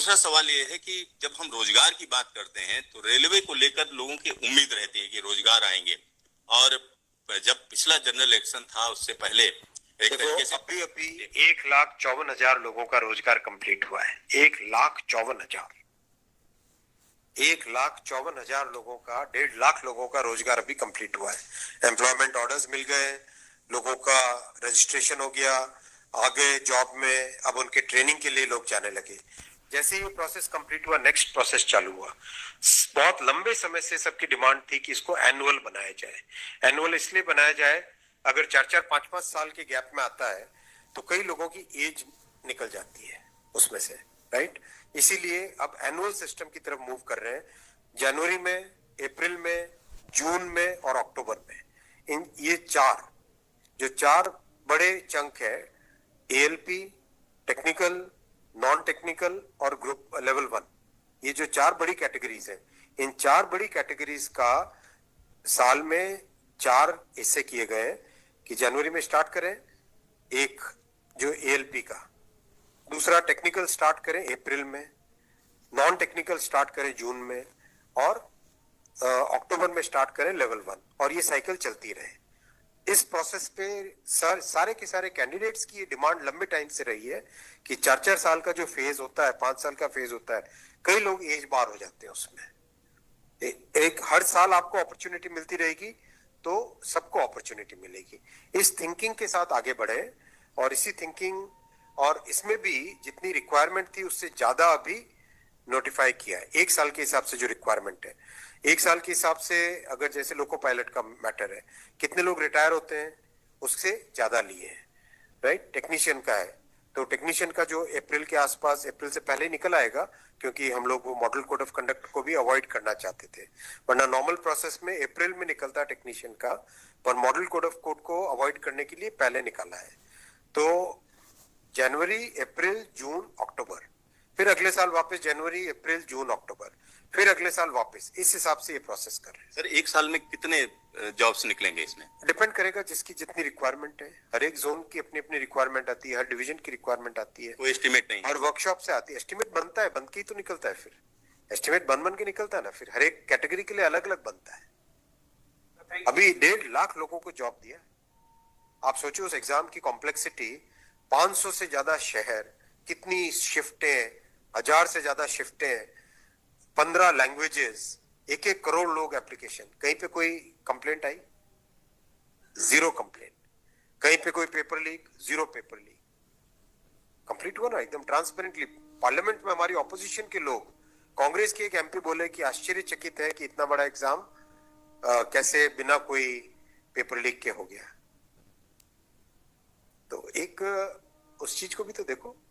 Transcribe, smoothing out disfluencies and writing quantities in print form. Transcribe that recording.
दूसरा सवाल ये है कि जब हम रोजगार की बात करते हैं तो रेलवे को लेकर लोगों की उम्मीद रहती है कि रोजगार आएंगे। और जब पिछला जनरल इलेक्शन था उससे पहले एक तरीके से अभी 1,54,000 लोगों का रोजगार कंप्लीट हुआ है। 1,54,000 1,54,000 लोगों का 1.5 लाख लोगों का रोजगार अभी कंप्लीट हुआ है। एम्प्लॉयमेंट ऑर्डर्स मिल गए, लोगों का रजिस्ट्रेशन हो गया, आगे जॉब में अब उनके ट्रेनिंग के लिए लोग जाने लगे। जैसे ये प्रोसेस कंप्लीट हुआ, नेक्स्ट प्रोसेस चालू हुआ। बहुत लंबे समय से सबकी डिमांड थी कि इसको एनुअल बनाया जाए। एनुअल इसलिए बनाया जाए, अगर 4-4, 5-5 साल के गैप में आता है तो कई लोगों की एज निकल जाती है उसमें से, राइट। इसीलिए अब एनुअल सिस्टम की तरफ मूव कर रहे हैं। जनवरी में, अप्रैल में, जून में और अक्टूबर में, इन ये चार बड़े चंक है, एएलपी, टेक्निकल, नॉन टेक्निकल और ग्रुप लेवल 1, ये जो 4 बड़ी कैटेगरीज हैं, इन 4 बड़ी कैटेगरीज का साल में 4 हिस्से किए गए कि जनवरी में स्टार्ट करें एक जो एएलपी का, दूसरा टेक्निकल स्टार्ट करें अप्रैल में, नॉन टेक्निकल स्टार्ट करें जून में और अक्टूबर में स्टार्ट करें लेवल 1, और ये साइकिल चलती रहे। इस प्रोसेस पे सारे के सारे कैंडिडेट्स की डिमांड लंबे टाइम से रही है कि 4-4 साल का जो फेज होता है, 5 साल का फेज होता है, कई लोग एज बार हो जाते हैं उसमें। एक हर साल आपको अपॉर्चुनिटी मिलती रहेगी तो सबको अपॉर्चुनिटी मिलेगी। इस थिंकिंग के साथ आगे बढ़े, और इसी थिंकिंग और इसमें भी जितनी रिक्वायरमेंट थी उससे ज्यादा अभी नोटिफाई किया है। 1 साल के हिसाब से जो रिक्वायरमेंट है, 1 साल के हिसाब से अगर जैसे लोको पायलट का मैटर है, कितने लोग रिटायर होते हैं उससे ज्यादा लिए हैं, राइट। टेक्नीशियन का है तो टेक्नीशियन का जो अप्रैल के आसपास, अप्रैल से पहले निकल आएगा, क्योंकि हम लोग वो मॉडल कोड ऑफ कंडक्ट को भी अवॉइड करना चाहते थे, वरना नॉर्मल प्रोसेस में अप्रैल में निकलता है टेक्नीशियन का, पर मॉडल कोड ऑफ कोड को अवॉइड करने के लिए पहले निकाला है। तो जनवरी, अप्रैल, जून, अक्टूबर, फिर अगले साल वापस जनवरी, अप्रैल, जून, अक्टूबर, फिर अगले साल वापस, इस हिसाब से ये प्रोसेस कर रहे हैं। सर 1 साल में कितने जॉब्स निकलेंगे इसमें? डिपेंड करेगा जिसकी जितनी रिक्वायरमेंट है। हर एक जोन की अपनी अपनी रिक्वायरमेंट आती है, हर डिवीजन की रिक्वायरमेंट आती है, कोई एस्टिमेट नहीं, हर वर्कशॉप से आती है। एस्टिमेट बनता है, बन के ही तो निकलता है, फिर एस्टिमेट बन के निकलता है ना, फिर हर एक कैटेगरी के लिए अलग अलग बनता है। अभी 1.5 लाख लोगों को जॉब दिया। आप सोचो उस एग्जाम की कॉम्प्लेक्सिटी, 500 से ज्यादा शहर, कितनी शिफ्टें, 1000 से ज्यादा शिफ्टें, 15 लैंग्वेजेस, 1-1 करोड़ लोग एप्लीकेशन। कहीं पे कोई कंप्लेंट आई? 0 कंप्लेंट। कहीं पे कोई paper leak? 0 paper leak. Complete हुआ ना एकदम ट्रांसपेरेंटली। पार्लियामेंट में हमारी ऑपोजिशन के लोग, कांग्रेस के एक एमपी बोले कि आश्चर्यचकित है कि इतना बड़ा एग्जाम कैसे बिना कोई पेपर लीक के हो गया। तो एक उस चीज को भी तो देखो।